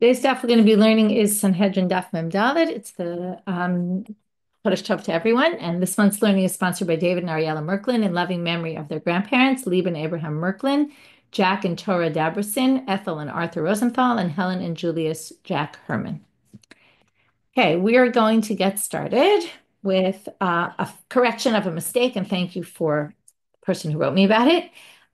Today's daf we're going to be learning is Sanhedrin Daf Mem Dalet. It's the Chodesh Tov to everyone, and this month's learning is sponsored by David and Ariella Merklin in loving memory of their grandparents, Lieb and Abraham Merklin, Jack and Torah Daberson, Ethel and Arthur Rosenthal, and Helen and Julius Jack Herman. Okay, we are going to get started with a correction of a mistake, and thank you for the person who wrote me about it.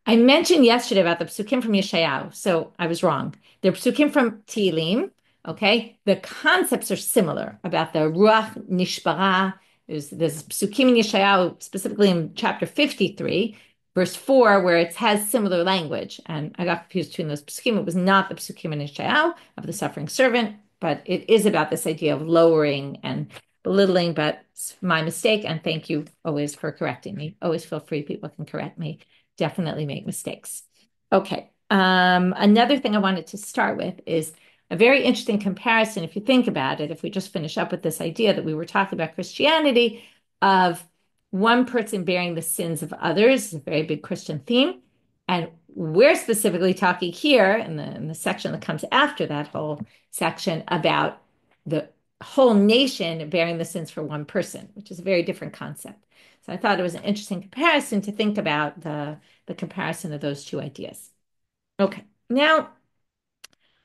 I mentioned yesterday about the psukim from Yeshayahu, so I was wrong. They're psukim from Tehillim, okay? The concepts are similar about the Ruach Nishbara. There's psukim in Yeshayahu, specifically in chapter 53, verse 4, where it has similar language. And I got confused between those psukim. It was not the psukim in Yeshayahu of the suffering servant, but it is about this idea of lowering and belittling, but it's my mistake. And thank you always for correcting me. Always feel free. People can correct me. Definitely make mistakes. Okay. Another thing I wanted to start with is a very interesting comparison. If you think about it, if we just finish up with this idea that we were talking about Christianity of one person bearing the sins of others, a very big Christian theme. And we're specifically talking here in the section that comes after that whole section about the whole nation bearing the sins for one person, which is a very different concept. So I thought it was an interesting comparison to think about the comparison of those two ideas. Okay, now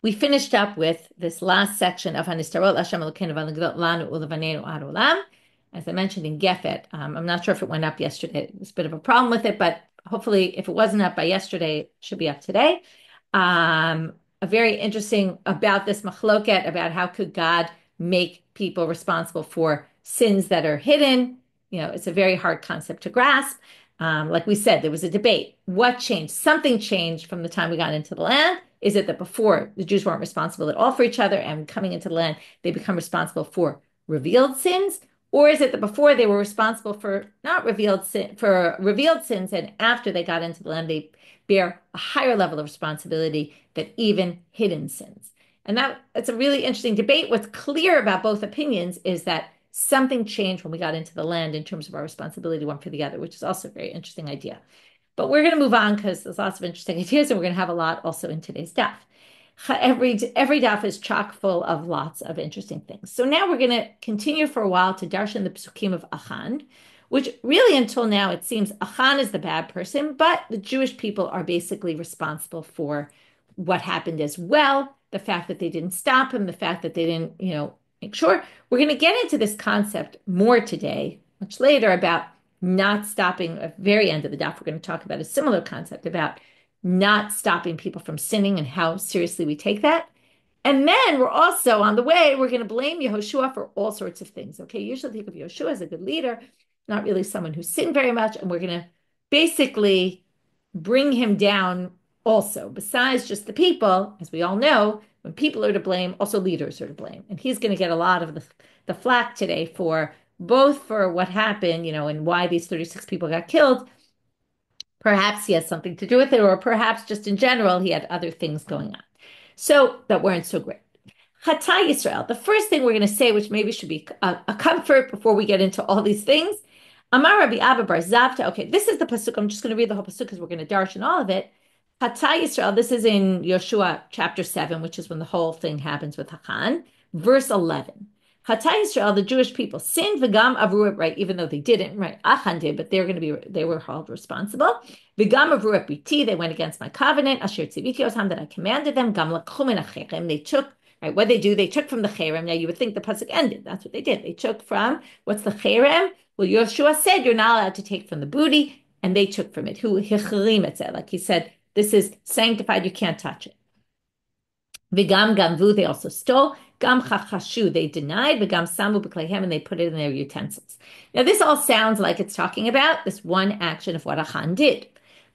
we finished up with this last section of Hanistarot Hashem Elokeinu v'Legdot Lanu Ulevanenu Ad Olam. As I mentioned in Gefet, I'm not sure if it went up yesterday. There's a bit of a problem with it, but hopefully if it wasn't up by yesterday, it should be up today. A very interesting about this machloket, about how could God make people responsible for sins that are hidden. It's a very hard concept to grasp. Like we said, there was a debate. What changed? Something changed from the time we got into the land. Is it that before the Jews weren't responsible at all for each other, and coming into the land, they become responsible for revealed sins? Or is it that before they were responsible for not revealed sin, for revealed sins, and after they got into the land, they bear a higher level of responsibility than even hidden sins? And that's a really interesting debate. What's clear about both opinions is that something changed when we got into the land in terms of our responsibility one for the other, which is also a very interesting idea. But we're going to move on because there's lots of interesting ideas, and we're going to have a lot also in today's daf. Every daf is chock full of lots of interesting things. So now we're going to continue for a while to darshan the psukim of Achan, which really until now it seems Achan is the bad person, but the Jewish people are basically responsible for what happened as well. The fact that they didn't stop him, the fact that they didn't, make sure. We're going to get into this concept more today, much later, about not stopping. At the very end of the daf, we're going to talk about a similar concept about not stopping people from sinning and how seriously we take that. And then we're also on the way, we're going to blame Yehoshua for all sorts of things. Okay, usually think of Yehoshua as a good leader, not really someone who sinned very much. And we're going to basically bring him down also. Besides just the people, as we all know, when people are to blame, also leaders are to blame. And he's going to get a lot of the flack today for both for what happened, and why these 36 people got killed. Perhaps he has something to do with it, or perhaps just in general, he had other things going on. So that weren't so great. Chata Yisrael, the first thing we're going to say, which maybe should be a comfort before we get into all these things. Amar Rabbi Abba Bar Zavta. Okay, this is the pasuk. I'm just going to read the whole pasuk because we're going to darshan all of it. Chata Yisrael, this is in Yoshua chapter 7, which is when the whole thing happens with Achan, verse 11. Chata Yisrael, the Jewish people, sinned v'gam avru, right? Even though they didn't, right? Achan did, but they were held responsible. V'gam avru biti, they went against my covenant. Asher tziviti osam, that I commanded them. Gam lakchu min ha'cherem, they took. Right, what they do, they took from the cherem. Now you would think the pasuk ended. That's what they did. They took from what's the cherem? Well, Yeshua said you're not allowed to take from the booty, and they took from it. Who hichrim it said, like he said, this is sanctified. You can't touch it. V'gam gamvu, they also stole. Gam chachashu, they denied. V'gam samu b'kleihem, and they put it in their utensils. Now this all sounds like it's talking about this one action of what Achan did.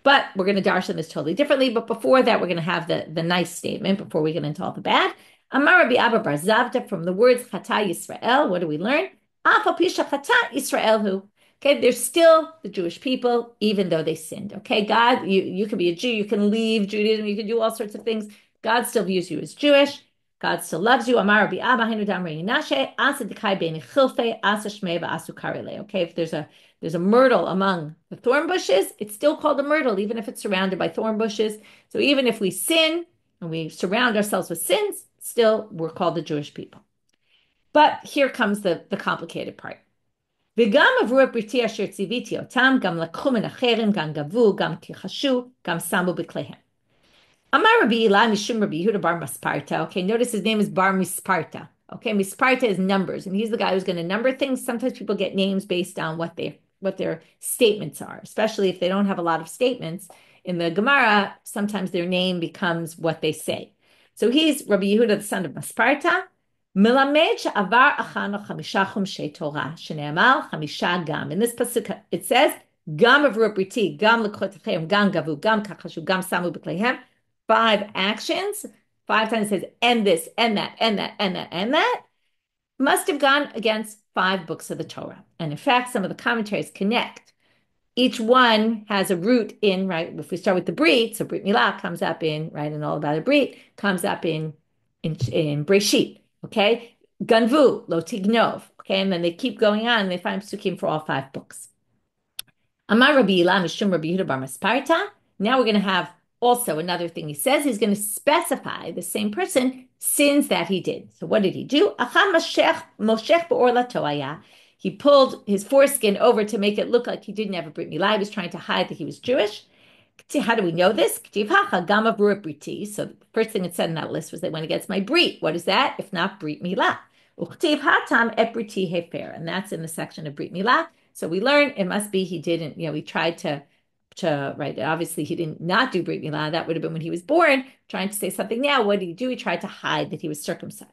But we're going to darshan this totally differently. But before that, we're going to have the nice statement before we get into all the bad. Amar Rabbi Abba Bar Zavta, from the words Chata Yisrael, what do we learn? Afal pisha Chata Yisrael hu. Okay, they're still the Jewish people, even though they sinned. Okay, God, you can be a Jew, you can leave Judaism, you can do all sorts of things. God still views you as Jewish. God still loves you. Amar Rabbi Abba Hainu Damrei Menashe Asa Dekai Beini Chilfe Asa Shmei Va'asu Karele. Okay, if there's a myrtle among the thorn bushes, it's still called a myrtle, even if it's surrounded by thorn bushes. So even if we sin and we surround ourselves with sins, Still, we're called the Jewish people. But here comes the complicated part. וגם עברו את בריתי אשר ציוויתי אותם, גם לקחו מן החרם, גם גבו, גם כחשו, גם שמו בכליהם. Amar Rabbi Shila Mishum Rabbi Yehuda Bar Misparta. Okay, notice his name is Bar Misparta. Okay, Misparta is numbers, and he's the guy who's going to number things. Sometimes people get names based on what their statements are, especially if they don't have a lot of statements. In the Gemara, sometimes their name becomes what they say. So he's Rabbi Yehuda, the son of Misparta. Milamed she'avar Achan al chamisha chumshei Torah, shene'amar chamisha gam. In this pasuk, it says, Gam avru briti, gam lekotechem, gam gavu, gam kachashu, gam samu b'kleihem. 5 actions, 5 times it says, and this, and that, and that, and that, and that, must have gone against 5 books of the Torah. And in fact, some of the commentaries connect. Each one has a root in, right? If we start with the Brit, so Brit Milah comes up in, right, and all about a Brit, comes up in Breshit, okay? Ganvu, Lo Tignov, okay? And then they keep going on, and they find psukim for all 5 books. Amar Rabbi Shila Mishum Rabbi Yehuda Bar Misparta. Now we're going to have also, another thing he says, he's going to specify the same person sins that he did. So what did he do? Achan Moshech be'or latoaya. He pulled his foreskin over to make it look like he didn't have a Brit Milah. He was trying to hide that he was Jewish. How do we know this? So the first thing it said in that list was they went against my Brit. What is that? If not Brit Milah. And that's in the section of Brit Milah. So we learn it must be he didn't, he tried to right, obviously he didn't not do Brit Milah. That would have been when he was born, trying to say something now. What did he do? He tried to hide that he was circumcised.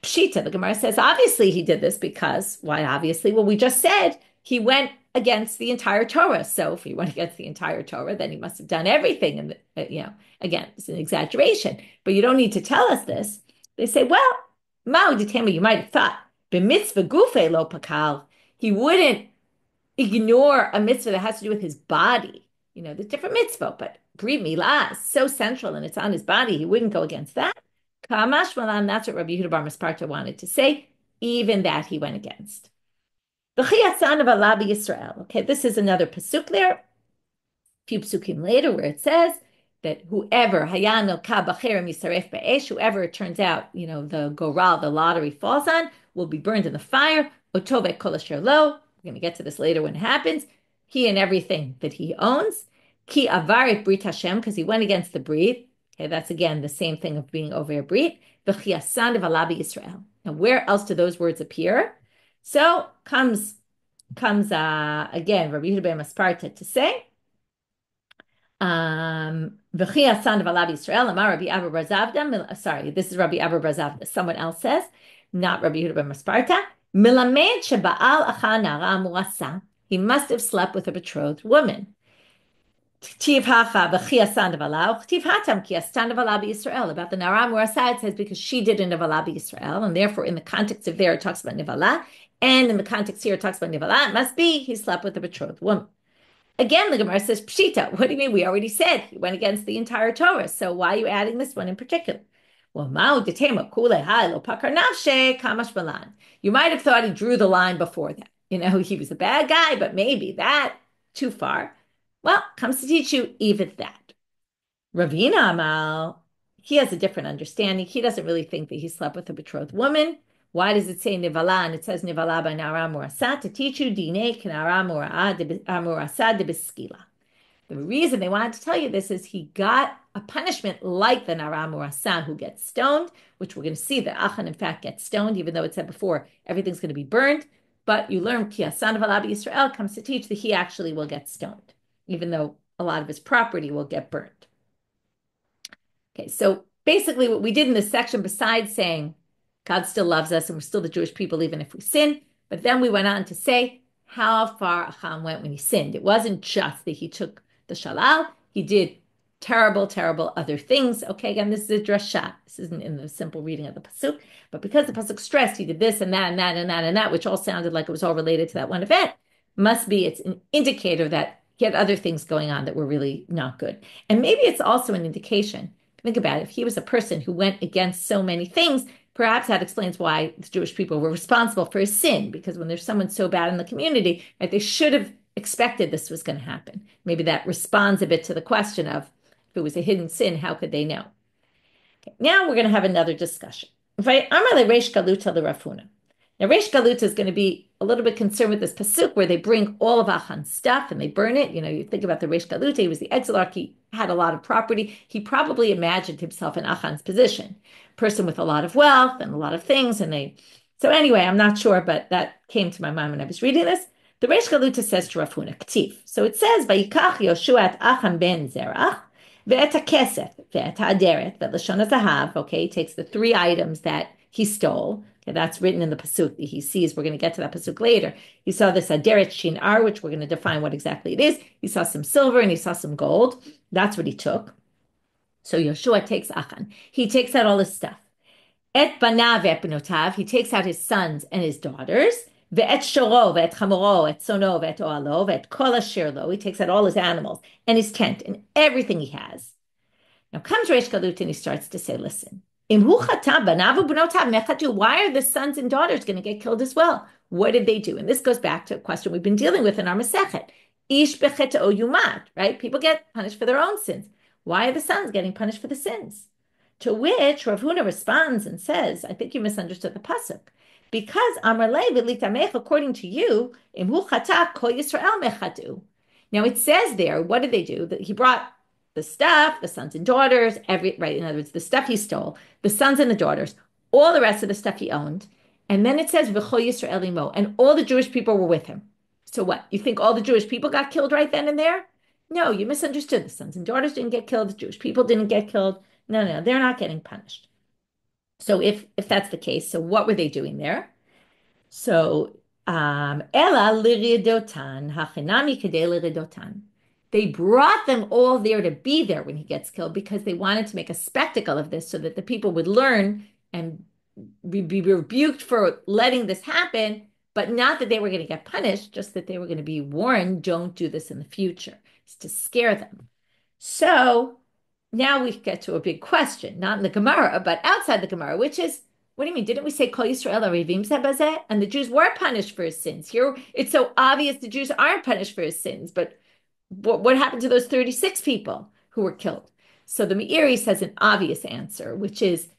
Pshita, the Gemara says, obviously he did this because, why obviously? Well, we just said he went against the entire Torah. So if he went against the entire Torah, then he must have done everything. And, again, it's an exaggeration, but you don't need to tell us this. They say, well, Mao Ditema, you might have thought, b'mitzvah gufe lo pakal, he wouldn't ignore a mitzvah that has to do with his body. There's different mitzvah, but Brit Milah is so central and it's on his body, he wouldn't go against that. Kamash Malan, that's what Rabbi Yehuda Bar Misparta wanted to say. Even that he went against. V'chiyasan of Allah Yisrael. Okay, this is another pasuk there. A few psukim later where it says that whoever hayano ka b'cherem yisaref ba'esh, whoever it turns out, the goral, the lottery falls on, will be burned in the fire. Otove kol asher lo. We're going to get to this later when it happens. He and everything that he owns. Ki avarit brit Hashem, because he went against the brit. Okay, that's again the same thing of being over a brit. V'chiyasan of Allah Yisrael. Now, where else do those words appear? So comes again Rabbi Yehuda Bar Misparta to say, V'chiyasan of Allah Yisrael. Amar Rabbi Abba Bar Zavda. Sorry, this is Rabbi Abba Bar Zavda. Someone else says, not Rabbi Yehuda Bar Misparta. Milamed shebaal achan nara muasa. He must have slept with a betrothed woman. About the Nara Murasa, it says because she did a Nivala Yisrael, and therefore in the context of there it talks about Nivala, and in the context here it talks about Nivala, it must be he slept with a betrothed woman. Again, the Gemara says, Pshita, what do you mean? We already said he went against the entire Torah, so why are you adding this one in particular? Well, you might have thought he drew the line before that. He was a bad guy, but maybe that too far. Well, comes to teach you even that. Ravina Amal, he has a different understanding. He doesn't really think that he slept with a betrothed woman. Why does it say Nivala? And it says Nivala by Nara Murasa to teach you Dine Kanara Murasa de Beskila. The reason they wanted to tell you this is he got a punishment like the Nara Murasa who gets stoned, which we're going to see that Achan in fact gets stoned, even though it said before everything's going to be burned. But you learn Kiyasan of Allah Yisrael comes to teach that he actually will get stoned, even though a lot of his property will get burned. Okay, so basically what we did in this section, besides saying God still loves us and we're still the Jewish people even if we sin, but then we went on to say how far Achan went when he sinned. It wasn't just that he took the shalal, he did terrible, terrible other things. Okay, again, this is a drasha. This isn't in the simple reading of the pasuk, but because the pasuk stressed he did this and that and that and that and that, which all sounded like it was all related to that one event, must be it's an indicator that he had other things going on that were really not good. And maybe it's also an indication. Think about it. If he was a person who went against so many things, perhaps that explains why the Jewish people were responsible for his sin, because when there's someone so bad in the community, right, they should have expected this was going to happen. Maybe that responds a bit to the question of if it was a hidden sin, how could they know? Okay, now we're going to have another discussion. Now, Reish Galuta is going to be a little bit concerned with this pasuk where they bring all of Achan's stuff and they burn it. You think about the Reish Galuta, he was the exilarch, he had a lot of property. He probably imagined himself in Achan's position, person with a lot of wealth and a lot of things. So anyway, I'm not sure, but that came to my mind when I was reading this. The Reish Galuta says to Rav Huna, K'tiv. So it says, Vayikach Yoshua et Achan ben Zerach, ve'et ha'kesef, ve'et ha'aderet, ve'lashon ha'zahav. Okay, he takes the three items that he stole. Okay, that's written in the pasuk. He sees, we're going to get to that pasuk later. He saw this aderet shinar, which we're going to define what exactly it is. He saw some silver and he saw some gold. That's what he took. So Yoshua takes Achan. He takes out all his stuff. Et banav ve'et benotav. He takes out his sons and his daughters. Ve'et shoro, ve'et chamoro, et sono, ve'et oalo, ve'et kol asher lo. He takes out all his animals and his tent and everything he has. Now comes Reish Galut and he starts to say, listen, why are the sons and daughters going to get killed as well? What did they do? And this goes back to a question we've been dealing with in our Masechet. Ish becheta'o yumat, right? People get punished for their own sins. Why are the sons getting punished for the sins? To which Rav Huna responds and says, I think you misunderstood the pasuk. Because Amar Levi, according to you, imhu chata kol Yisrael mechatu. Now it says there, what did they do? That he brought the stuff, the sons and daughters, right, in other words, the stuff he stole, the sons and the daughters, all the rest of the stuff he owned. And then it says, V'chol Yisrael imo, and all the Jewish people were with him. So what? You think all the Jewish people got killed right then and there? No, you misunderstood. The sons and daughters didn't get killed. The Jewish people didn't get killed. No, they're not getting punished. So if that's the case, so what were they doing there? So, Ela liridotan, hachinami kedei liridotan. They brought them all there to be there when he gets killed because they wanted to make a spectacle of this so that the people would learn and be rebuked for letting this happen, but not that they were going to get punished, just that they were going to be warned, don't do this in the future. It's to scare them. So now we get to a big question, not in the Gemara, but outside the Gemara, which is, what do you mean? Didn't we say Kol Yisrael Arivim Sebazeh? And the Jews were punished for his sins. Here, it's so obvious the Jews aren't punished for his sins, but what happened to those 36 people who were killed? So the Meiri says an obvious answer, which is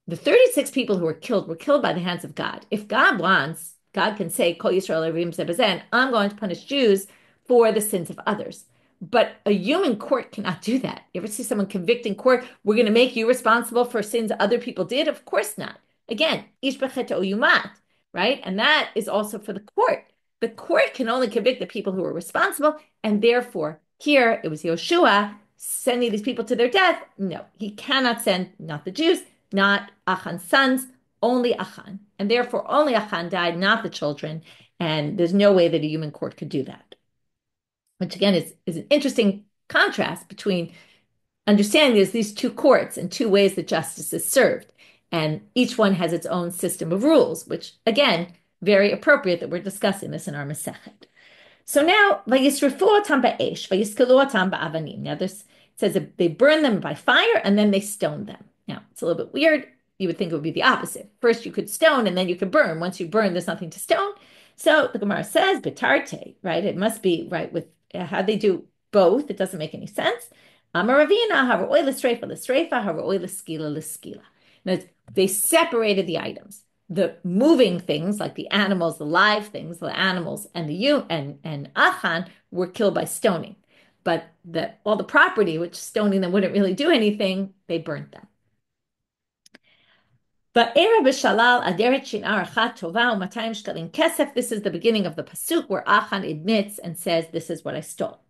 the 36 people who were killed by the hands of God. If God wants, God can say, Kol Yisrael Arivim Sebazeh, I'm going to punish Jews for the sins of others. But a human court cannot do that. You ever see someone convict in court? We're going to make you responsible for sins other people did? Of course not. Again, ish becheta'o yumat, right? And that is also for the court. The court can only convict the people who are responsible, and therefore, here it was Yoshua sending these people to their death. No, he cannot send, not the Jews, not Achan's sons, only Achan. And therefore, only Achan died, not the children, and there's no way that a human court could do that. Which again is an interesting contrast between understanding there's these two courts and two ways that justice is served. And each one has its own system of rules, which again, very appropriate that we're discussing this in our Masechet. So now, vayisrefu otam ba'esh, vayiskalu otam ba'avanim. Now this says that they burn them by fire and then they stone them. Now it's a little bit weird. You would think it would be the opposite. First you could stone and then you could burn. Once you burn, there's nothing to stone. So the Gemara says, betarte, right? It must be right with how they do both. It doesn't make any sense. Amaravina, haro'oi l'streifa l'streifa, haro'oi l'skila l'skila. They separated the items. The moving things, like the animals, the live things, the animals, and and Achan were killed by stoning. But all the property, which stoning them wouldn't really do anything, they burnt them. But this is the beginning of the pasuk where Achan admits and says, "This is what I stole."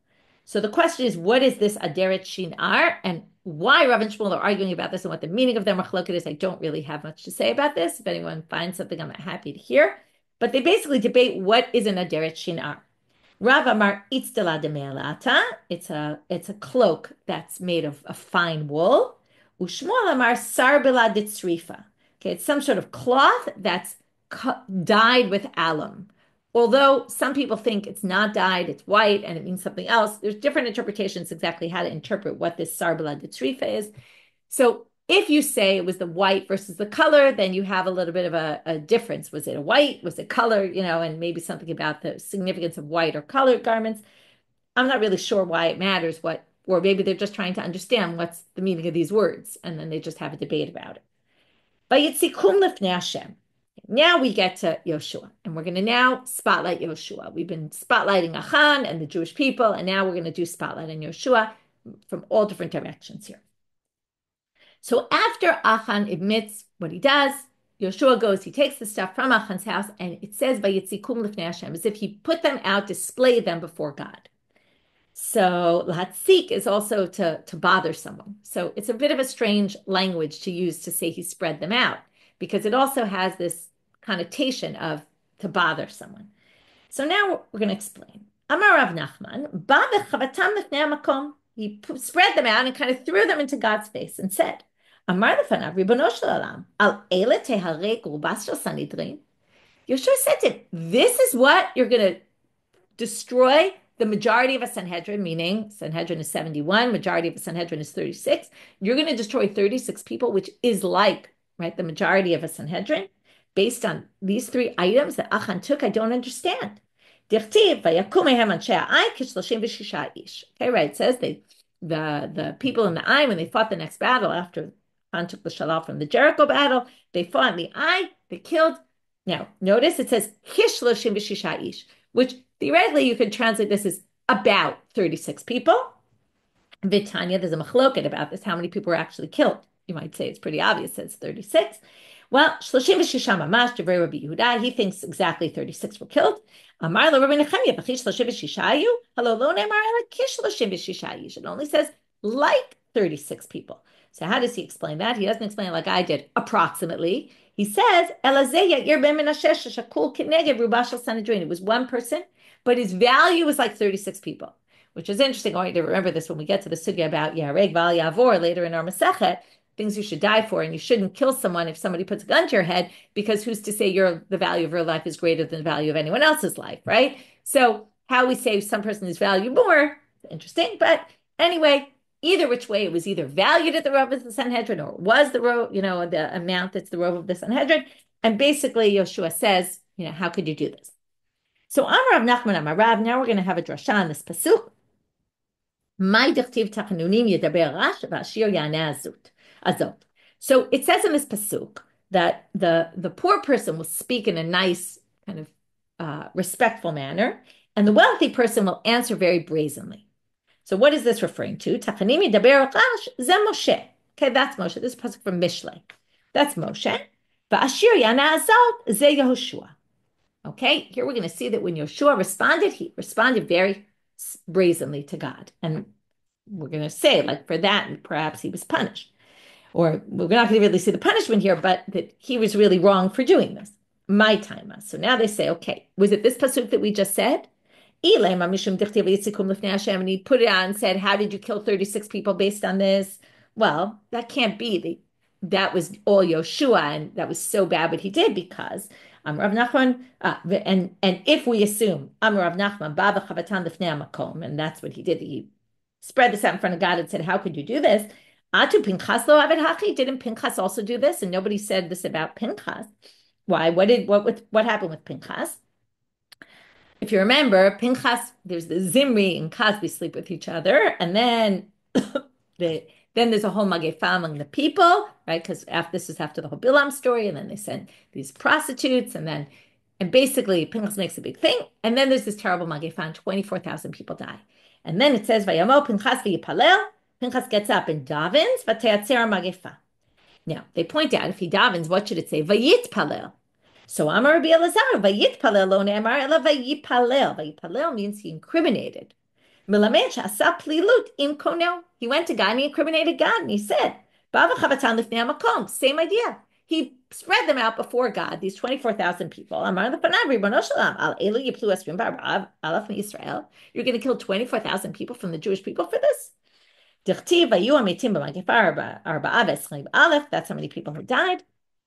So the question is, what is this aderet shinar, and why Rav and Shmuel are arguing about this, and what the meaning of their machloket is? I don't really have much to say about this. If anyone finds something, I'm happy to hear. But they basically debate what is an aderet shinar. Rav Amar itztela deme'alata. It's a cloak that's made of fine wool. Ushmuel Amar sarbela ditzrifa. Okay, it's some sort of cloth that's dyed with alum. Although some people think it's not dyed, it's white, and it means something else. There's different interpretations exactly how to interpret what this sarbela ditzrifa is. So if you say it was the white versus the color, then you have a little bit of a difference. Was it a white? Was it color? And maybe something about the significance of white or colored garments. I'm not really sure why it matters what or maybe they're just trying to understand what's the meaning of these words, and then they just have a debate about it. Vayitzikum lifnei Hashem. Now we get to Yoshua, and we're going to now spotlight Yoshua. We've been spotlighting Achan and the Jewish people, and now we're going to do spotlight on Yoshua from all different directions here. So after Achan admits what he does, Yoshua goes, he takes the stuff from Achan's house, and it says, Vayitzikum lifnei Hashem, as if he put them out, displayed them before God. So Lahatzik is also to bother someone. So it's a bit of a strange language to use to say he spread them out, because it also has this connotation of to bother someone. So now we're going to explain. Amar Rav Nachman, ba v'chavatam lifnei makom. He spread them out and kind of threw them into God's face and said, Amar lefanav ribono shel olam, al ele teharek rubas shel Sanhedrin. Yoshua said to him, this is what you're going to destroy the majority of a Sanhedrin, meaning Sanhedrin is 71, majority of a Sanhedrin is 36. You're going to destroy 36 people, which is like, right, the majority of a Sanhedrin. Based on these three items that Achan took, I don't understand. Okay, right, it says the people in the Ai, when they fought the next battle after Achan took the Shalal from the Jericho battle, they fought in the Ai, they killed. Now, notice it says Kishloshim v'shisha ish, which theoretically you could translate this as about 36 people. Vitanya, there's a machloket about this, how many people were actually killed. You might say it's pretty obvious, it's 36. Well, Shloshim v'shisha mamash, Devrei Rabbi Yehuda, he thinks exactly 36 were killed. Amar lo Rabbi Nechemia, v'chi shloshim v'shisha ayu, halo lo ne'amar ela kishloshim v'shisha ish. It only says like 36 people. So how does he explain that? He doesn't explain it like I did, approximately. He says, Yair ben Menashe shakul kineged ruba shel Sanhedrin. It was one person, but his value was like 36 people, which is interesting. I want you to remember this when we get to the sugya about Yareg val Yavor later in our Masechet, things you should die for, and you shouldn't kill someone if somebody puts a gun to your head, because who's to say the value of your life is greater than the value of anyone else's life, right? So how we say some person is valued more, interesting, but anyway, either which way, it was either valued at the rov of the Sanhedrin, or it was the rov, the amount that's the rov of the Sanhedrin. And basically, Yoshua says, how could you do this? So Amar Rav Nachman Amar Rav, now we're going to have a drasha on this pasuk. My dichtiv tachanunim yedaber rash v'ashir yaneh azot. So it says in this pasuk that the poor person will speak in a nice, kind of respectful manner, and the wealthy person will answer very brazenly. So what is this referring to? Tachanimi daber rash ze Moshe. Okay, that's Moshe. This is a pasuk from Mishlei. That's Moshe. V'ashir yaneh azot ze Yehoshua. Okay, here we're going to see that when Yoshua responded, he responded very brazenly to God. And we're going to say, like, for that, perhaps he was punished. Or we're not going to really see the punishment here, but that he was really wrong for doing this. My time. So now they say, okay, was it this pasuk that we just said? And he put it on and said, how did you kill 36 people based on this? Well, that can't be. That was all Yoshua, and that was so bad what he did, because Rav Nachman, and if we assume Rav Nachman, Baba Chavatan Lifnei Makom, and that's what he did, he spread this out in front of God and said, how could you do this? Atu Pinchas lo Aved Hachi, didn't Pinchas also do this? And nobody said this about Pinchas. Why? What happened with Pinchas? If you remember, Pinchas, there's the Zimri and Cosby sleep with each other, and then then there's a whole magefa among the people, right? Because this is after the whole Bilam story, and then they send these prostitutes, and basically Pinchas makes a big thing, and then there's this terrible magefa, and 24,000 people die. And then it says, Vayamo Pinchas v'yipalel, Pinchas gets up and davens, v'teatzer magefa. Now, they point out, if he davens, what should it say? Vayitpalel. So Amar Rabbi Elazar, Vayitpalel lo ne'amar ela vayipalel. Vayipalel means he incriminated. Milamed she'asa plilut im konel. He went to God and he incriminated God, and he said, Bava chavatan lifnei makom. Same idea. He spread them out before God, these 24,000 people. Amar lefanav ribono shel olam al elu yiplu esrim ba'arav alaf miYisrael. You're going to kill 24,000 people from the Jewish people for this? Dichtiv vayu amitim b'magefa arba'a v'esrim alef. That's how many people who died.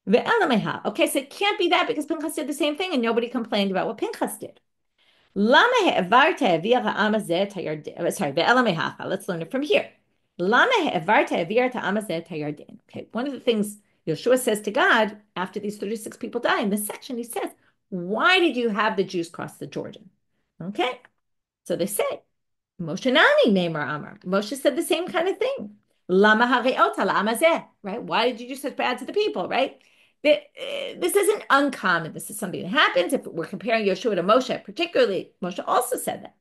Okay, so it can't be that, because Pinchas did the same thing and nobody complained about what Pinchas did. Sorry, let's learn it from here. Okay, one of the things Yoshua says to God after these 36 people die in this section, he says, why did you have the Jews cross the Jordan? Okay, so they say, Moshe Nani Neymar Amar. Moshe said the same kind of thing. Lama hareota lama zeh, right? Why did you do such bad to the people, right? This isn't uncommon. This is something that happens. If we're comparing Yeshua to Moshe, particularly, Moshe also said that.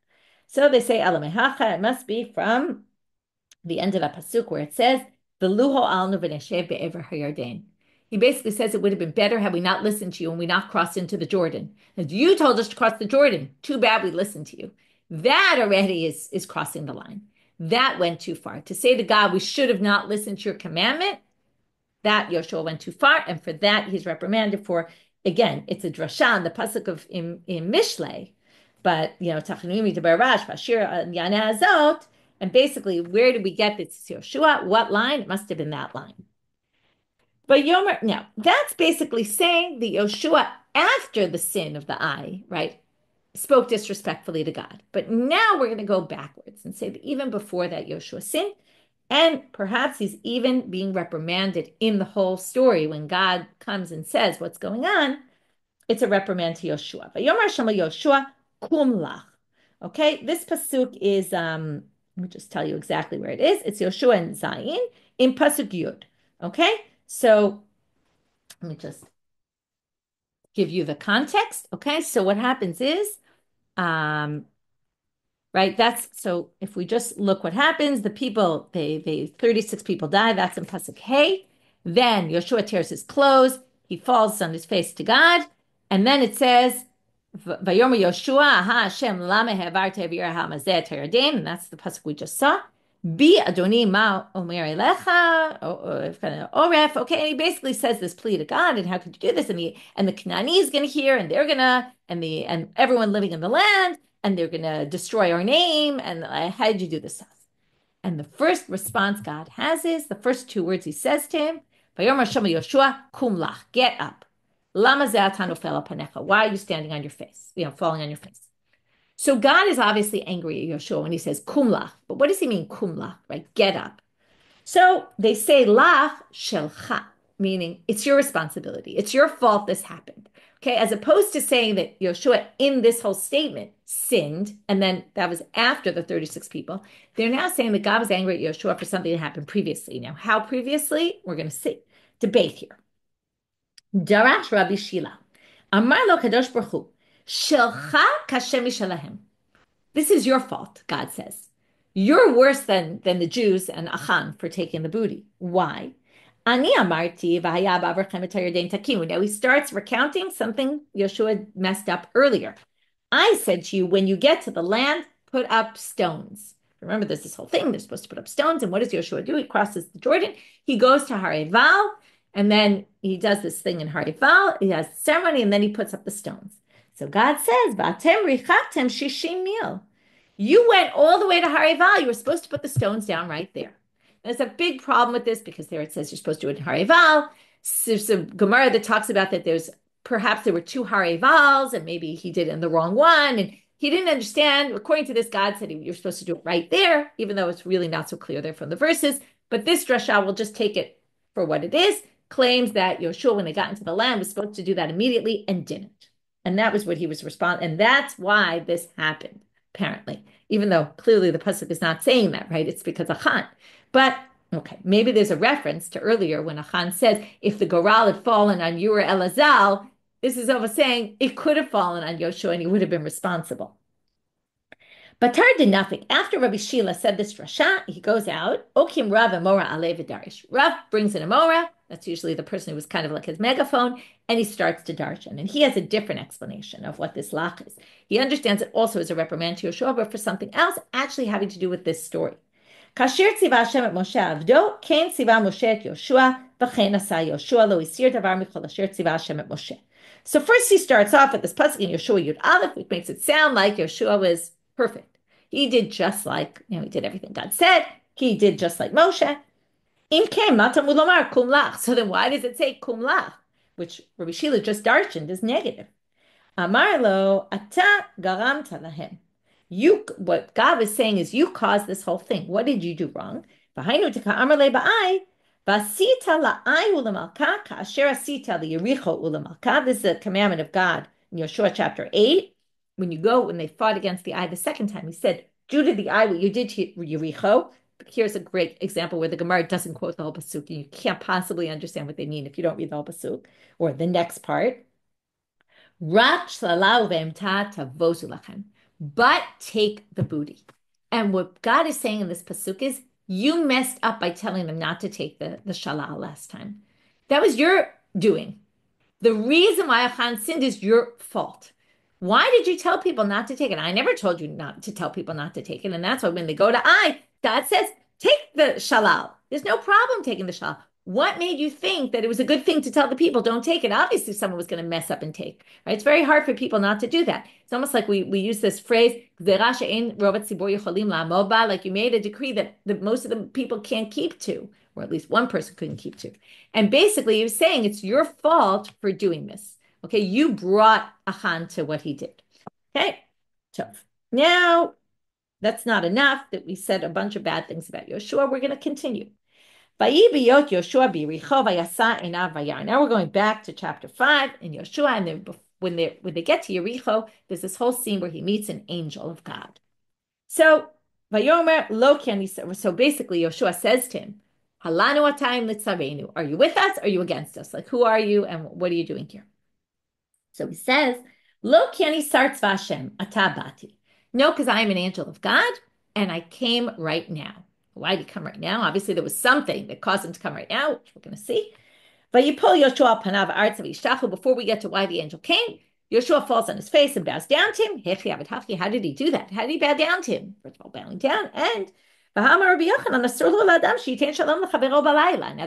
So they say, Alamehacha, it must be from the end of that pasuk where it says, "Veluho alnu v'neshev be'ever hayarden." He basically says it would have been better had we not listened to you and we not crossed into the Jordan. As you told us to cross the Jordan, too bad we listened to you. That already is crossing the line. That went too far. To say to God, we should have not listened to your commandment, that Yoshua went too far, and for that he's reprimanded for. Again, it's a drasha, the pasuk of in Mishlei, but Tachanumi to Barash, Shiur and Azot, and basically, where did we get this Yoshua? What line? It must have been that line. But Yomer, now that's basically saying the Yoshua after the sin of the eye, right, spoke disrespectfully to God. But now we're going to go backwards and say that even before that Yoshua sinned, and perhaps he's even being reprimanded in the whole story when God comes and says what's going on. It's a reprimand to Yoshua. Vayomer Shema Yoshua kum lach. Okay, this pasuk is let me just tell you exactly where it is. It's Yoshua and Zayin in pasuk Yud. Okay, so let me just give you the context. Okay, so what happens is right? That's so if we just look what happens, the people, they 36 people die. That's in Pasuk Hey. Then Yoshua tears his clothes, he falls on his face to God, and then it says, Vayomer Yoshua, aha Hashem, lama he'avarte v'yir ha'mazeh te'yarden, and that's the Pasuk we just saw. Bi Adoni ma omer elecha, oref. Okay, and he basically says this plea to God, and how could you do this? And the Canaanese is going to hear, and they're gonna, and everyone living in the land, and they're going to destroy our name. And how did you do this? And the first response God has is the first two words he says to him, Vayomer Shema Yoshua, kum lach, get up. Lama ze'atanu fel panecha. Why are you standing on your face? Falling on your face. So God is obviously angry at Yoshua when he says kum lach. But what does he mean kum lach, right? Get up. So they say lach shelcha, meaning it's your responsibility. It's your fault this happened. Okay, as opposed to saying that Yoshua in this whole statement sinned, and then that was after the 36 people, they're now saying that God was angry at Yoshua for something that happened previously. Now, how previously? We're going to see. Debate here. Darash Rabbi Shila. Amar lo kadosh baruch hu, shelcha kashem mishalahem. This is your fault, God says. You're worse than the Jews and Achan for taking the booty. Why? Ani amarti v'haya ba'avrachem et hayarden takimu. Now he starts recounting something Yoshua messed up earlier. I said to you, when you get to the land, put up stones. Remember, there's this whole thing. They're supposed to put up stones. And what does Yoshua do? He crosses the Jordan. He goes to Harival, and then he does this thing in Harival. He has the ceremony, and then he puts up the stones. So God says, V'atem richachtem shishim mil. You went all the way to Harival. You were supposed to put the stones down right there. There's a big problem with this because there it says you're supposed to do it in Harival. There's a Gemara that talks about that perhaps there were two Harivals and maybe he did it in the wrong one. And he didn't understand. According to this, God said you're supposed to do it right there, even though it's really not so clear there from the verses. But this drasha will just take it for what it is, claims that Yoshua, when they got into the land, was supposed to do that immediately and didn't. And that was what he was responding. And that's why this happened, apparently, even though clearly the pasuk is not saying that, right? It's because Achan. But okay, maybe there's a reference to earlier when Achan says, if the Goral had fallen on Ur Elazal, this is over saying it could have fallen on Yoshua and he would have been responsible. But Tar did nothing. After Rabbi Shila said this drasha, he goes out. Okim Rav Amora Ale V'Darish. Rav brings an Amora. That's usually the person who was kind of like his megaphone, and he starts to darshan. And he has a different explanation of what this lach is. He understands it also as a reprimand to Yoshua, but for something else actually having to do with this story. Kasher tziva Hashem et Moshe avdo, ken tziva Moshe et Yoshua, v'chen asa Yoshua lo isir davar michol asher tziva Hashem et Moshe. So first he starts off with this pasuk in Yoshua Yud Aleph, which makes it sound like Yoshua was perfect. He did just like, he did everything God said. He did just like Moshe. Im ken matam ulomar kum lach. So then why does it say kum lach? Which Rabbi Shila just darshaned is negative. Amar lo ata garamta lahem. What God is saying is you caused this whole thing. What did you do wrong? This is a commandment of God in Yeshua chapter 8. When they fought against the eye the second time, he said, due to the eye, what you did to Jericho. Here's a great example where the Gemara doesn't quote the whole pasuk, and you can't possibly understand what they mean if you don't read the whole pasuk or the next part. But take the booty. And what God is saying in this pasuk is, you messed up by telling them not to take the shalal last time. That was your doing. The reason why Achan sinned is your fault. Why did you tell people not to take it? I never told you not to tell people not to take it. And that's why when they go to I, God says, take the shalal. There's no problem taking the shalal. What made you think that it was a good thing to tell the people, don't take it? Obviously, someone was going to mess up and take, right? It's very hard for people not to do that. It's almost like we use this phrase, like you made a decree that most of the people can't keep to, or at least one person couldn't keep to. And basically, he was saying it's your fault for doing this. Okay, you brought Achan to what he did. Okay, tough. Now, that's not enough that we said a bunch of bad things about Yoshua. We're going to continue. Now we're going back to chapter 5 in Yoshua, and when they get to Jericho, there's this whole scene where he meets an angel of God. So so basically Yoshua says to him, Halanu atayim litzarenu. Are you with us? Are you against us? Like, who are you and what are you doing here? So he says, Lo kiani sartz v'Hashem atabati. No, because I am an angel of God, and I came right now. Why did he come right now? Obviously, there was something that caused him to come right now, which we're going to see. Vayipol Yoshua panav artz v'yishtachu. Before we get to why the angel came, Yoshua falls on his face and bows down to him. How did he do that? How did he bow down to him? First of all, bowing down. And now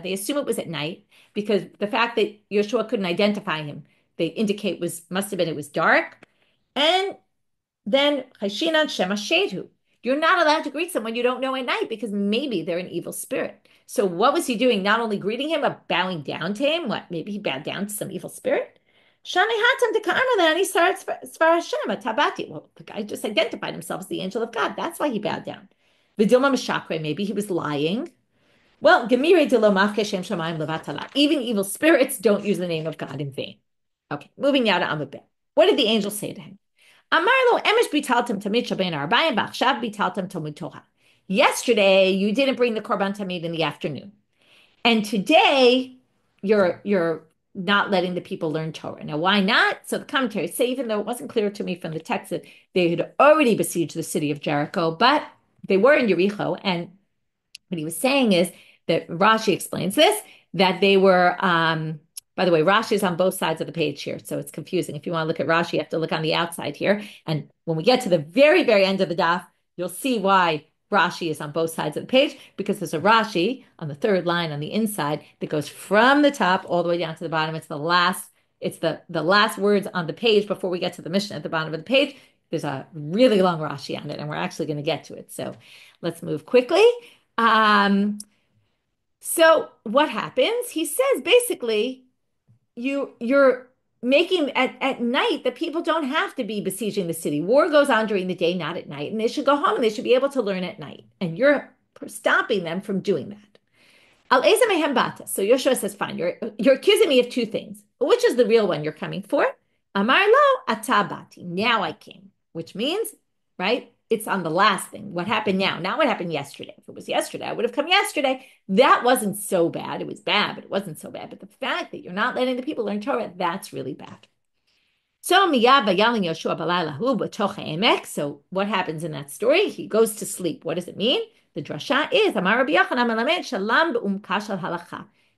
they assume it was at night because the fact that Yoshua couldn't identify him, they indicate must have been it was dark. And then you're not allowed to greet someone you don't know at night because maybe they're an evil spirit. So what was he doing? Not only greeting him, but bowing down to him. What? Maybe he bowed down to some evil spirit. Well, the guy just identified himself as the angel of God. That's why he bowed down. Maybe he was lying. Well, even evil spirits don't use the name of God in vain. Okay, moving now to Amud. What did the angel say to him? Yesterday, you didn't bring the korban tamid in the afternoon. And today, you're not letting the people learn Torah. Now, why not? So the commentaries say, even though it wasn't clear to me from the text that they had already besieged the city of Jericho, but they were in Jericho. And what he was saying is that Rashi explains this, that they were, by the way, Rashi is on both sides of the page here, so it's confusing. If you want to look at Rashi, you have to look on the outside here. And when we get to the very, very end of the daf, you'll see why Rashi is on both sides of the page, because there's a Rashi on the third line on the inside that goes from the top all the way down to the bottom. It's the last words on the page before we get to the Mishnah at the bottom of the page. There's a really long Rashi on it, and we're actually going to get to it. So let's move quickly. So what happens? He says basically, you're making at night that people don't have to be besieging the city. War goes on during the day, not at night, and they should go home and they should be able to learn at night. And you're stopping them from doing that. Al eza mehem bata. So Yoshua says, fine, you're accusing me of two things. Which is the real one you're coming for? Amar lo atabati. Now I came, which means, right? It's on the last thing. What happened now? Not what happened yesterday. If it was yesterday, I would have come yesterday. That wasn't so bad. It was bad, but it wasn't so bad. But the fact that you're not letting the people learn Torah, that's really bad. So So what happens in that story? He goes to sleep. What does it mean? The drasha is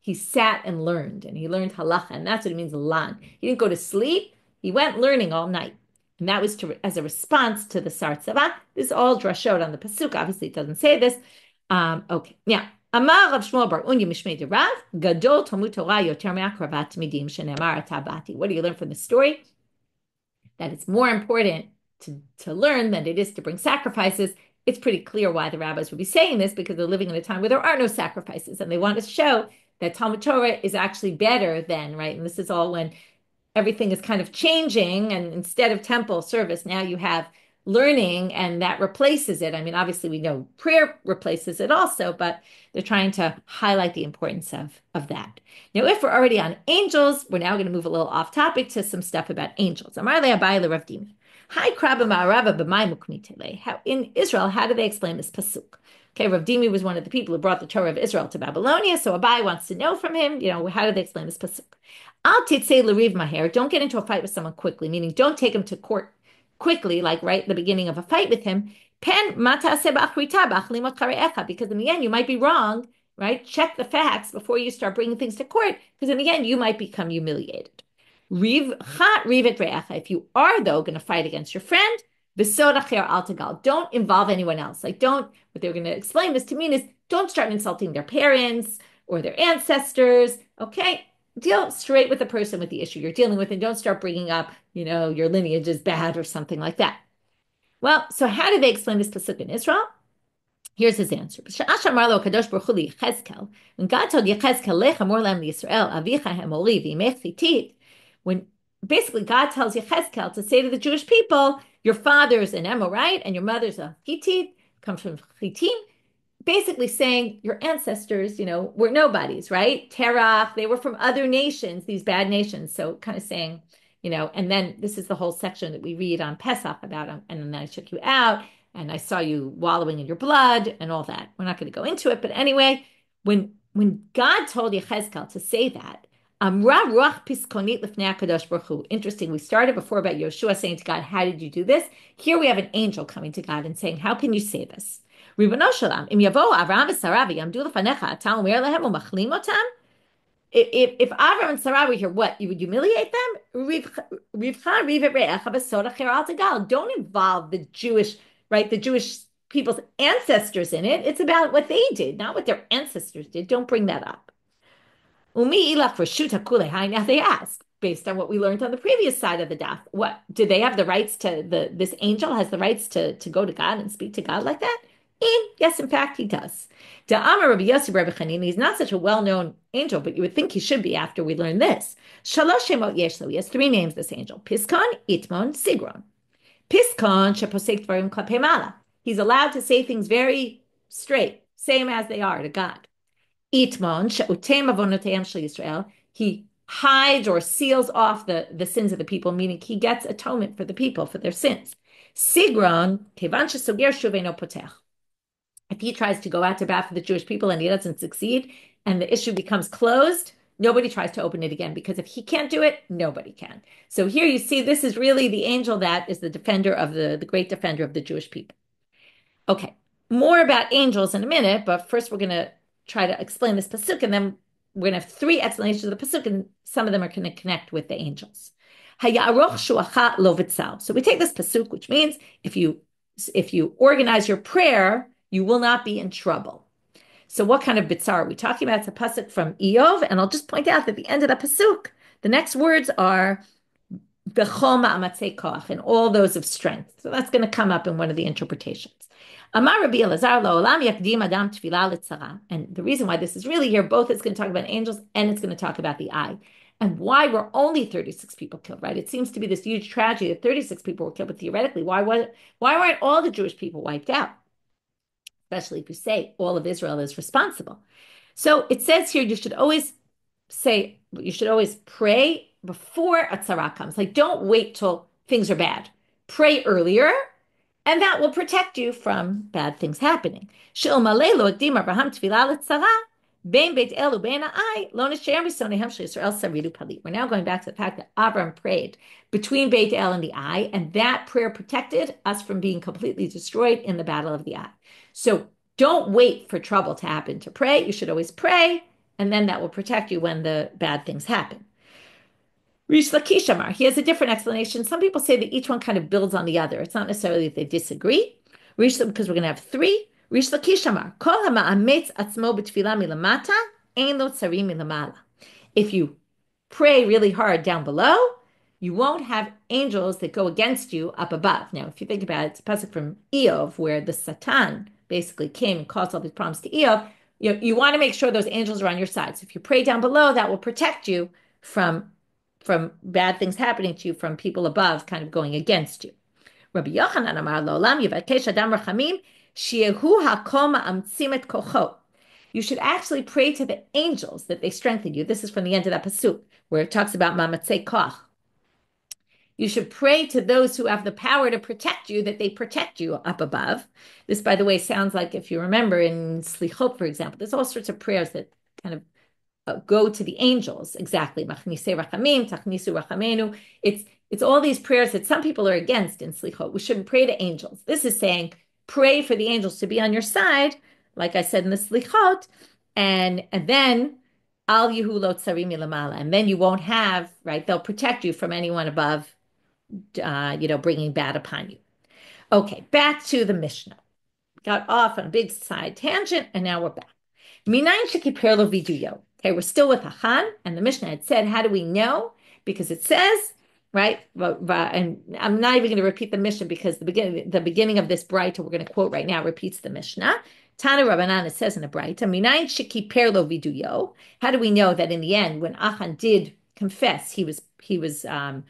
he sat and learned, and he learned halacha, and that's what it means, lan. He didn't go to sleep. He went learning all night. And that was as a response to the Sartzava. This is all drashot on the Pasuk. Obviously, it doesn't say this. Okay. Now, Amar Rav Shmuel Bar Unya Mishmei Rav Gadol Talmud Torah Yoter Me'akravat Midim Shenemar Atabati. What do you learn from the story? That it's more important to learn than it is to bring sacrifices. It's pretty clear why the rabbis would be saying this, because they're living in a time where there are no sacrifices, and they want to show that Talmud Torah is actually better than, right? And this is all when everything is kind of changing, and instead of temple service, now you have learning, and that replaces it. I mean, obviously we know prayer replaces it also, but they're trying to highlight the importance of that. Now, if we're already on angels, we're now going to move a little off topic to some stuff about angels. Amar le Abai le Rav Dimi. Hi, Krabba Ma'arava b'mai mukni tele. How in Israel, how do they explain this pasuk? Okay, Rav Dimi was one of the people who brought the Torah of Israel to Babylonia, so Abai wants to know from him, how do they explain this pasuk? Al titzei l'riv maher. Don't get into a fight with someone quickly, meaning don't take him to court quickly, like right at the beginning of a fight with him. Pen mata ba'achrita ba'achlimot kare'echa, because in the end you might be wrong, right? Check the facts before you start bringing things to court, because in the end you might become humiliated. Riv rivet re'echa. If you are though going to fight against your friend, b'sod acher al tagal. Don't involve anyone else. Like don't. What they're going to explain this to mean is don't start insulting their parents or their ancestors. Okay, deal straight with the person with the issue you're dealing with, and don't start bringing up, your lineage is bad or something like that. Well, so how do they explain this pasuk in Israel? Here's his answer. When God told Yechezkel, when basically God tells Yechezkel to say to the Jewish people, your father's an Amorite and your mother's a Hittite, comes from Hittim, basically saying your ancestors, were nobodies, right? Terach, they were from other nations, these bad nations. So kind of saying, and then this is the whole section that we read on Pesach about, and then I took you out, and I saw you wallowing in your blood, and all that. We're not going to go into it, but anyway, when God told Yechezkel to say that, interesting, we started before about Yoshua saying to God, how did you do this? Here we have an angel coming to God and saying, how can you say this? If Avram and Sarah were here, what? You would humiliate them? Don't involve the Jewish, right? The Jewish people's ancestors in it. It's about what they did, not what their ancestors did. Don't bring that up. Now they ask, based on what we learned on the previous side of the daf, what do they have the rights to this angel has the rights to go to God and speak to God like that? Yes, in fact, he does. He's not such a well-known angel, but you would think he should be after we learn this. He has three names, this angel. Piskon, Itmon, Sigron. Piskon, sheposek dvarim klapei mala. He's allowed to say things very straight, same as they are to God. Itmon, she'utem avonoteim shel Yisrael. He hides or seals off the sins of the people, meaning he gets atonement for the people, for their sins. Sigron, kevan shesoger shuveino potech. If he tries to go out to bat for the Jewish people and he doesn't succeed and the issue becomes closed, nobody tries to open it again, because if he can't do it, nobody can. So here you see this is really the angel that is the defender of the great defender of the Jewish people. Okay, more about angels in a minute, but first we're going to try to explain this pasuk, and then we're going to have three explanations of the pasuk, and some of them are going to connect with the angels. So we take this pasuk, which means if you organize your prayer, you will not be in trouble. So what kind of bitzar are we talking about? It's a pasuk from Eov, and I'll just point out that at the end of the pasuk, the next words are b'chol ma'amatzei koach, and all those of strength. So that's going to come up in one of the interpretations. Amar Rabbi Elazar la'olam yakdim adam tefillah litzara. And the reason why this is really here, both it's going to talk about angels and it's going to talk about the eye. And why were only 36 people killed, right? It seems to be this huge tragedy that 36 people were killed, but theoretically, why weren't all the Jewish people wiped out? Especially if you say all of Israel is responsible. So it says here you should always pray before a tzara comes. Like don't wait till things are bad. Pray earlier, and that will protect you from bad things happening. We're now going back to the fact that Avram prayed between Beit El and the eye, and that prayer protected us from being completely destroyed in the battle of the eye. So don't wait for trouble to happen to pray. You should always pray, and then that will protect you when the bad things happen. Rish Lakish Amar, he has a different explanation. Some people say that each one kind of builds on the other. It's not necessarily that they disagree. Because we're going to have three. Rish Lakish Amar, Kol ha'ma'ametz atzmo b'tfilah milamata, ein lo tsarim milamala. If you pray really hard down below, you won't have angels that go against you up above. Now, if you think about it, it's a pasuk from Eov, where the Satan basically came and caused all these problems to Eov. You want to make sure those angels are on your side. So if you pray down below, that will protect you from bad things happening to you, from people above kind of going against you. Rabbi Yochanan amar lo'olam yivakesh adam rachamim shehu hakom ma'amtzim et kocho. You should actually pray to the angels that they strengthen you. This is from the end of that pasuk where it talks about mamatzei koch. You should pray to those who have the power to protect you, that they protect you up above. This, by the way, sounds like, if you remember in Slichot, for example, there's all sorts of prayers that kind of go to the angels. Exactly. Machnise rachamim, tachnisu rachamenu. It's all these prayers that some people are against in Slichot. We shouldn't pray to angels. This is saying pray for the angels to be on your side, like I said in the Slichot, and then al yehu lo tsarim milamala, and then you won't have, right? They'll protect you from anyone above, bringing bad upon you. Okay, back to the Mishnah. Got off on a big side tangent, and now we're back. Minayin shekiper lo viduyo. Okay, we're still with Achan, and the Mishnah had said, how do we know? Because it says, right, and I'm not even going to repeat the Mishnah because the beginning of this Braita we're going to quote right now repeats the Mishnah. Tana Rabbanan, it says in the Braita, Minayin shekiper lo viduyo. How do we know that in the end, when Achan did confess, he was atoned.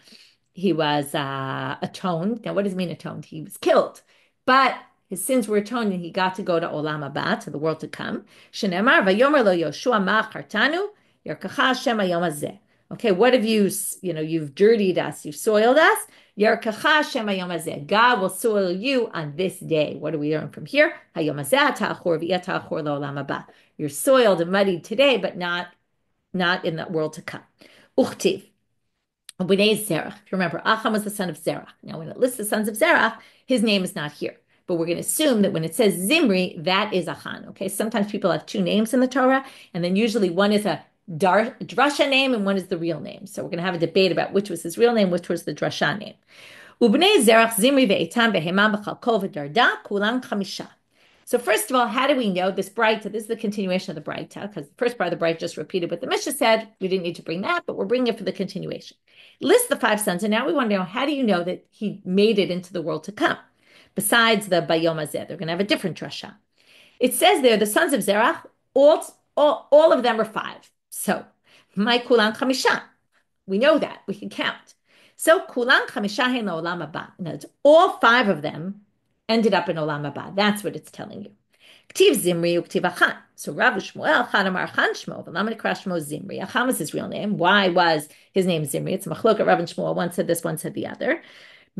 Now, what does it mean atoned? He was killed, but his sins were atoned, and he got to go to Olam Haba, to the world to come. Shenemar vayomer lo Yoshua ma chartanu yarkacha Hashem hayom hazeh. Okay, what have you've dirtied us, you've soiled us. Yarkacha Hashem hayom hazeh. God will soil you on this day. What do we learn from here? Hayom hazeh ta'achor v'yata'achor lo-olam haba. You're soiled and muddied today, but not in the world to come. Uchtiv. B'nei Zerach. If you remember, Achan was the son of Zerach. Now, when it lists the sons of Zerach, his name is not here. But we're going to assume that when it says Zimri, that is Achan. Okay, sometimes people have two names in the Torah, and then usually one is a drasha name and one is the real name. So we're going to have a debate about which was his real name, which was the drasha name. Ubnei Zerach Zimri ve'etam behemam b'chalkol v'darda kulam chamisha. So first of all, how do we know this Braita? This is the continuation of the Braita, because the first part of the Braita just repeated what the Mishnah said. We didn't need to bring that, but we're bringing it for the continuation. List the 5 sons, and now we want to know, how do you know that he made it into the world to come? Besides the Bayom Hazeh, they're going to have a different drasha. It says there, the sons of Zerach, all of them are 5. So, my kulan chamisha. We know that. We can count. So, kulan chamisha hein olam haba. All 5 of them ended up in olam haba. That's what it's telling you. Ktiv Zimri uktiv Achan. So Rav Shmuel, Achan Amar Achan Shmo, V'laman Ikra Shmo Zimri. Achan was his real name. Why was his name Zimri? It's a machloket. Rav and Shmuel. One said this, one said the other.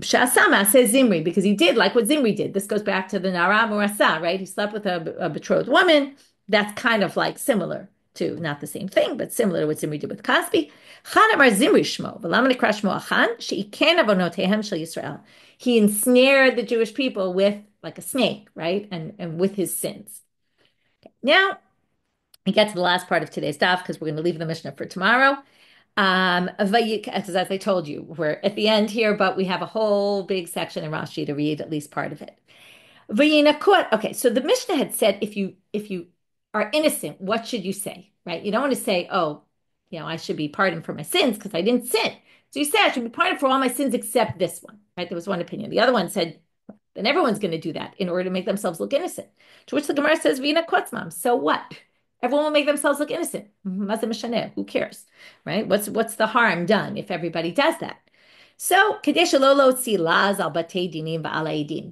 Shasama says Zimri because he did like what Zimri did. This goes back to the Nara Murasa, right? He slept with a betrothed woman. That's kind of like similar to, not the same thing, but similar to what Zimri did with Kaspi. Chan Amar Zimri Shmo, V'laman Ikra Shmo Achan, She'iken Avonotehem Shel Yisrael. He ensnared the Jewish people with, like a snake, right? And with his sins. Okay. Now, we get to the last part of today's daf because we're going to leave the Mishnah for tomorrow. As I told you, we're at the end here, but we have a whole big section in Rashi to read at least part of it. Okay, so the Mishnah had said, if you are innocent, what should you say, right? You don't want to say, I should be pardoned for my sins because I didn't sin. So you say, I should be pardoned for all my sins except this one, right? There was one opinion. The other one said, then everyone's going to do that in order to make themselves look innocent. To which the Gemara says, Vina kotzmam. So what? Everyone will make themselves look innocent. Who cares, right? What's the harm done if everybody does that? So, the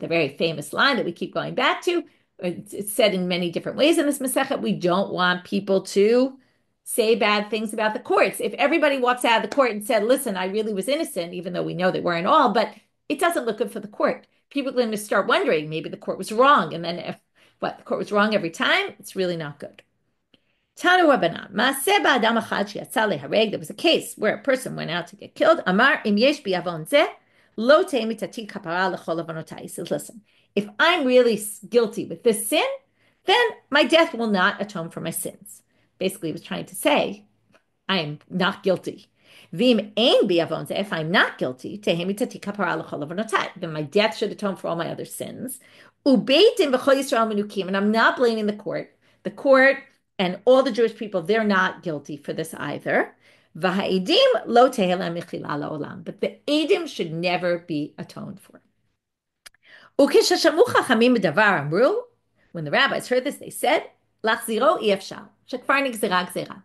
very famous line that we keep going back to, it's said in many different ways in this Masechet, we don't want people to say bad things about the courts. If everybody walks out of the court and said, listen, I really was innocent, even though we know they weren't all, but it doesn't look good for the court. People are going to start wondering, maybe the court was wrong. And then the court was wrong every time, it's really not good. Tanu Rabbanan, Maaseh ba'adam achad she'yatza lehareg. There was a case where a person went out to get killed. Amar im yesh bi avon zeh lo tei mitati kapara lechol avonotai. He says, listen, if I'm really guilty with this sin, then my death will not atone for my sins. Basically, he was trying to say, I am not guilty. Vim ein bi avon zeh. If I'm not guilty, tehei mitati kapara lechol avonotai, then my death should atone for all my other sins. Ubeitim v'chol Yisrael menukim, and I'm not blaming the court. The court and all the Jewish people, they're not guilty for this either. V'ha'edim lo tehelem mechila la'olam. But the edim should never be atoned for. Ukeshashamu chachamim b'davar amru. When the rabbis heard this, they said, Lachziro efshal, shekvar nigzera gzera.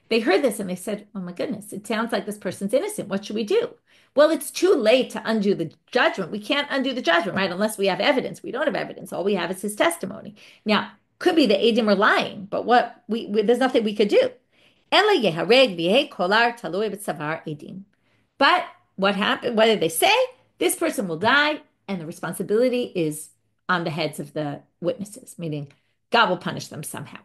They heard this and they said, oh my goodness, it sounds like this person's innocent. What should we do? Well, it's too late to undo the judgment. We can't undo the judgment, right? Unless we have evidence. We don't have evidence. All we have is his testimony. Now, could be the Edim are lying, but there's nothing we could do. But what happened? What did they say? This person will die, and the responsibility is on the heads of the witnesses, meaning God will punish them somehow.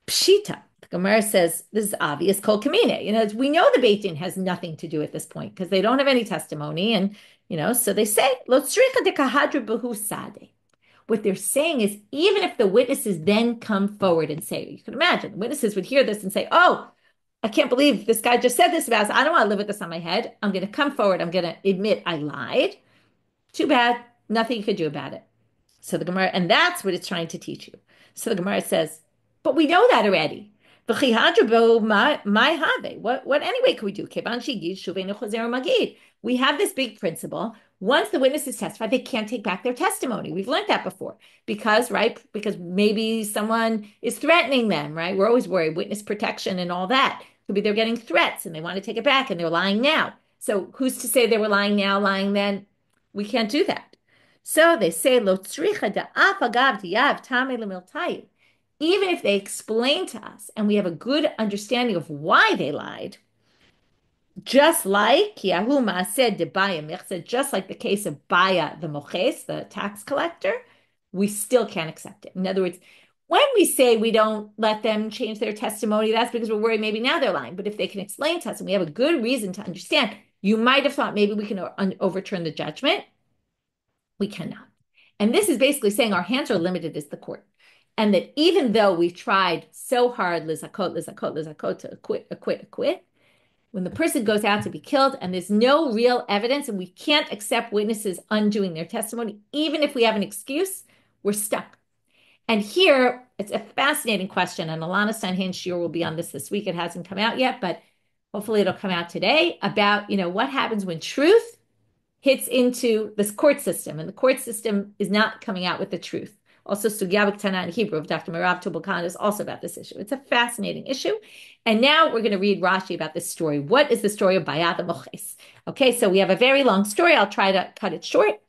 Pshita. The Gemara says this is obvious. Kol kamine. We know the Beit Din has nothing to do at this point because they don't have any testimony, and so they say lo tzricha de kahadra behu sade. What they're saying is, even if the witnesses then come forward and say, you can imagine, the witnesses would hear this and say, oh, I can't believe this guy just said this about us. I don't want to live with this on my head. I'm going to come forward. I'm going to admit I lied. Too bad. Nothing you could do about it. So the Gemara, and that's what it's trying to teach you. So the Gemara says, but we know that already. What anyway can we do? We have this big principle. Once the witnesses testify, they can't take back their testimony. We've learned that before because maybe someone is threatening them, right? We're always worried, witness protection and all that. Could be they're getting threats and they want to take it back and they're lying now. So who's to say they were lying now, lying then? We can't do that. So they say, Lo tzricha da'af agav diyav tamei lemiltayu. Even if they explain to us and we have a good understanding of why they lied, just like Yahu Maaseh de Baya Michzeh, just like the case of Baya the Moches, the tax collector, we still can't accept it. In other words, when we say we don't let them change their testimony, that's because we're worried maybe now they're lying. But if they can explain to us and we have a good reason to understand, you might have thought maybe we can overturn the judgment. We cannot. And this is basically saying our hands are limited as the court. And that even though we've tried so hard, lizakot, to acquit, when the person goes out to be killed and there's no real evidence and we can't accept witnesses undoing their testimony, even if we have an excuse, we're stuck. And here, it's a fascinating question, and Alana Steinhain's shiur will be on this week. It hasn't come out yet, but hopefully it'll come out today, about, what happens when truth hits into this court system, and the court system is not coming out with the truth. Also, Sugya B'Ktana in Hebrew of Dr. Merav Tobel-Khan is also about this issue. It's a fascinating issue. And now we're going to read Rashi about this story. What is the story of Baya the Moches? Okay, so we have a very long story. I'll try to cut it short.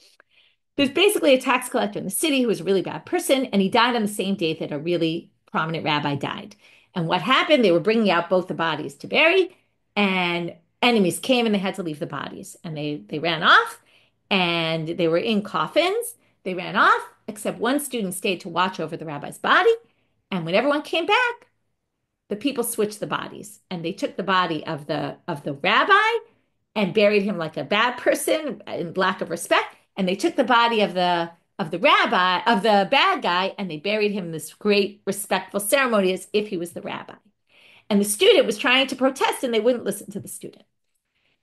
There's basically a tax collector in the city who was a really bad person, and he died on the same day that a really prominent rabbi died. And what happened? They were bringing out both the bodies to bury, and enemies came and they had to leave the bodies. And they ran off, and they were in coffins. They ran off, except one student stayed to watch over the rabbi's body. And when everyone came back, the people switched the bodies, and they took the body of the rabbi and buried him like a bad person in lack of respect. And they took the body of the rabbi, of the bad guy, and they buried him in this great respectful ceremony as if he was the rabbi. And the student was trying to protest, and they wouldn't listen to the student.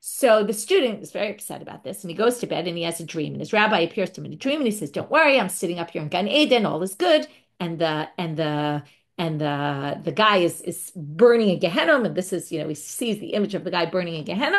So the student is very upset about this, and he goes to bed and he has a dream. And his rabbi appears to him in a dream, and he says, "Don't worry, I'm sitting up here in Gan Eden, all is good." And the guy is burning in Gehenna, and this is, he sees the image of the guy burning in Gehenna.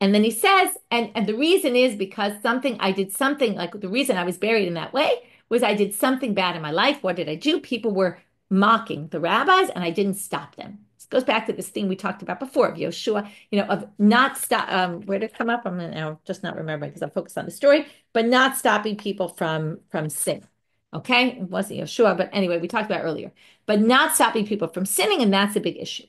And then he says, and the reason is because I did something, like the reason I was buried in that way was I did something bad in my life. What did I do? People were mocking the rabbis, and I didn't stop them. This goes back to this thing we talked about before of Yoshua, of not stop. Where did it come up? I'm now just not remembering because I'm focused on the story, but not stopping people from sin. Okay, it wasn't Yoshua, but anyway, we talked about earlier, but not stopping people from sinning, and that's a big issue.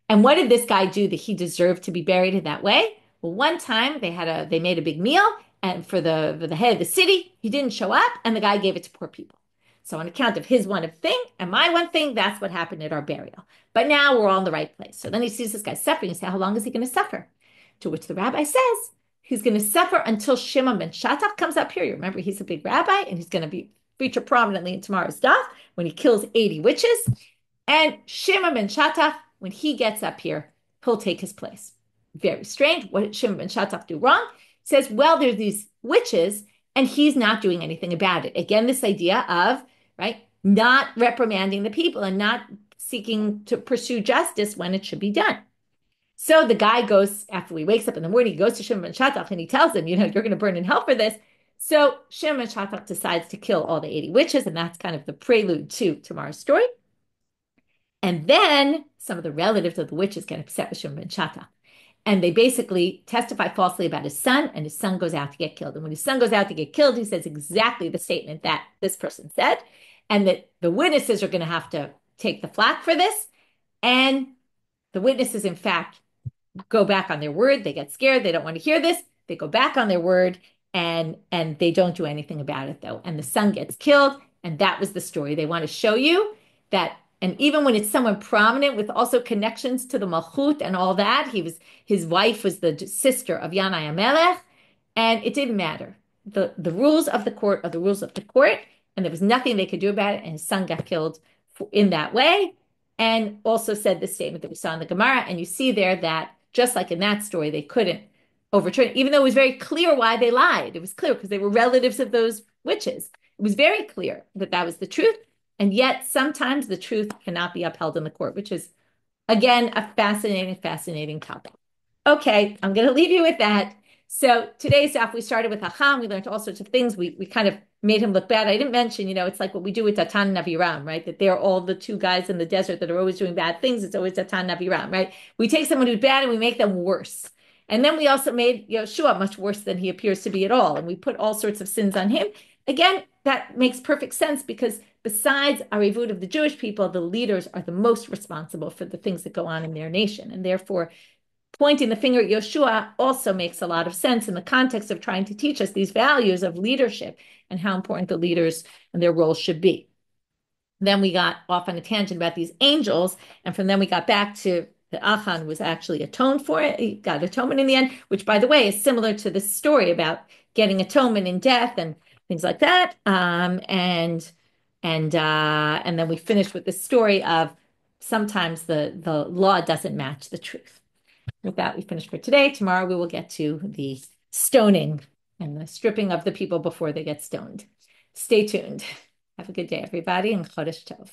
And what did this guy do that he deserved to be buried in that way? Well, one time they made a big meal, and for the head of the city, he didn't show up, and the guy gave it to poor people. So on account of his one thing and my one thing, that's what happened at our burial. But now we're all in the right place. So then he sees this guy suffering. He says, how long is he going to suffer? To which the rabbi says, he's going to suffer until Shimon ben Shattach comes up here. You remember, he's a big rabbi, and he's going to be featured prominently in tomorrow's daf when he kills 80 witches. And Shimon ben Shattach, when he gets up here, he'll take his place. Very strange. What did Shimon ben Shattach do wrong? He says, well, there's these witches, and he's not doing anything about it. Again, this idea of, not reprimanding the people and not seeking to pursue justice when it should be done. So the guy goes, after he wakes up in the morning, he goes to Shimon ben Shattach and he tells him, you're going to burn in hell for this. So Shimon ben Shattach decides to kill all the 80 witches, and that's kind of the prelude to tomorrow's story. And then some of the relatives of the witches get upset with Shimon ben Shattach. And they basically testify falsely about his son, and his son goes out to get killed. And when his son goes out to get killed, he says exactly the statement that this person said, and that the witnesses are going to have to take the flak for this. And the witnesses, in fact, go back on their word. They get scared. They don't want to hear this. They go back on their word, and they don't do anything about it, though. And the son gets killed. And that was the story. They want to show you that. And even when it's someone prominent with also connections to the Malchut and all that, his wife was the sister of Yanai HaMelech, and it didn't matter. The rules of the court are the rules of the court, and there was nothing they could do about it. And his son got killed in that way, and also said the statement that we saw in the Gemara. And you see there that just like in that story, they couldn't overturn it, even though it was very clear why they lied. It was clear because they were relatives of those witches. It was very clear that that was the truth. And yet sometimes the truth cannot be upheld in the court, which is, again, a fascinating, fascinating topic. Okay, I'm going to leave you with that. So today's stuff, we started with Achan. We learned all sorts of things. We kind of made him look bad. I didn't mention, it's like what we do with Achan and Aviram, right? That they're all the two guys in the desert that are always doing bad things. It's always Achan and Aviram, right? We take someone who's bad and we make them worse. And then we also made Yoshua much worse than he appears to be at all. And we put all sorts of sins on him. Again, that makes perfect sense because besides arivut of the Jewish people, the leaders are the most responsible for the things that go on in their nation. And therefore, pointing the finger at Yoshua also makes a lot of sense in the context of trying to teach us these values of leadership and how important the leaders and their roles should be. Then we got off on a tangent about these angels, and from then we got back to the Achan was actually atoned for it. He got atonement in the end, which, by the way, is similar to the story about getting atonement in death and things like that. And then we finished with the story of sometimes the law doesn't match the truth. With that, we finish for today. Tomorrow we will get to the stoning and the stripping of the people before they get stoned. Stay tuned. Have a good day, everybody, and Chodesh Tov.